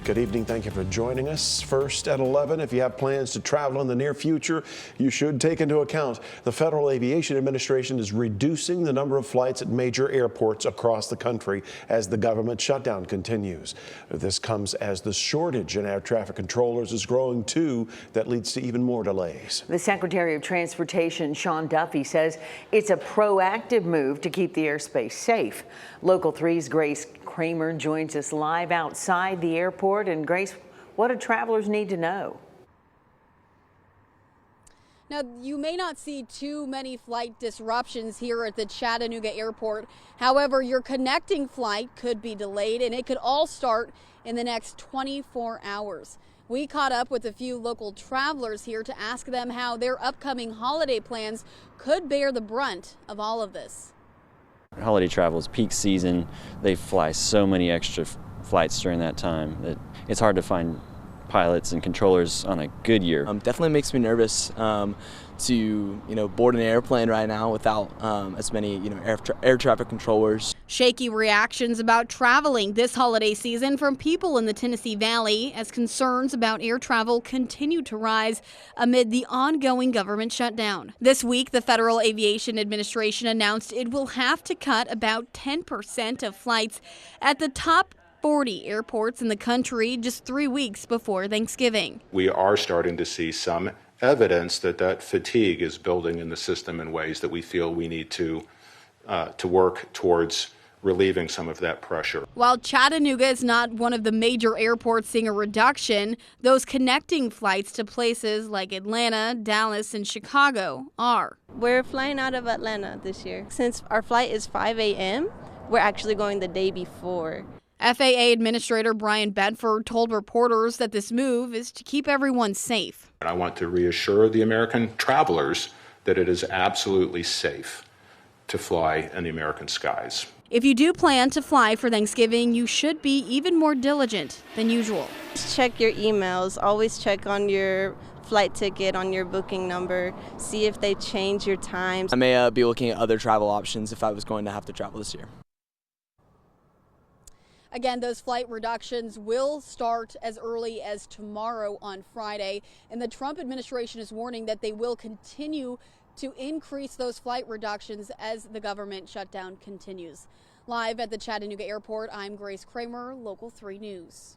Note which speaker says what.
Speaker 1: Good evening. Thank you for joining us. First at 11, if you have plans to travel in the near future, you should take into account the Federal Aviation Administration is reducing the number of flights at major airports across the country as the government shutdown continues. This comes as the shortage in air traffic controllers is growing too. That leads to even more delays.
Speaker 2: The Secretary of Transportation, Sean Duffy, says it's a proactive move to keep the airspace safe. Local 3's Grace Kramer joins us live outside the airport. And Grace, what do travelers need to know?
Speaker 3: Now, you may not see too many flight disruptions here at the Chattanooga airport. However, your connecting flight could be delayed, and it could all start in the next 24 hours. We caught up with a few local travelers here to ask them how their upcoming holiday plans could bear the brunt of all of this.
Speaker 4: Holiday travel is peak season. They fly so many extra flights during that time that it's hard to find pilots and controllers on a good year.
Speaker 5: Definitely makes me nervous to board an airplane right now without as many air traffic controllers.
Speaker 3: Shaky reactions about traveling this holiday season from people in the Tennessee Valley as concerns about air travel continue to rise amid the ongoing government shutdown. This week, the Federal Aviation Administration announced it will have to cut about 10% of flights at the top 40 airports in the country just 3 weeks before Thanksgiving.
Speaker 6: We are starting to see some evidence that fatigue is building in the system in ways that we feel we need to work towards relieving some of that pressure.
Speaker 3: While Chattanooga is not one of the major airports seeing a reduction, those connecting flights to places like Atlanta, Dallas, and Chicago are.
Speaker 7: We're flying out of Atlanta this year. Since our flight is 5 a.m., we're actually going the day before.
Speaker 3: FAA Administrator Brian Bedford told reporters that this move is to keep everyone safe.
Speaker 6: I want to reassure the American travelers that it is absolutely safe to fly in the American skies.
Speaker 3: If you do plan to fly for Thanksgiving, you should be even more diligent than usual.
Speaker 7: Check your emails. Always check on your flight ticket, on your booking number. See if they change your times.
Speaker 5: I may be looking at other travel options if I was going to have to travel this year.
Speaker 3: Again, those flight reductions will start as early as tomorrow on Friday, and the Trump administration is warning that they will continue to increase those flight reductions as the government shutdown continues. Live at the Chattanooga airport, I'm Grace Kramer, Local 3 News.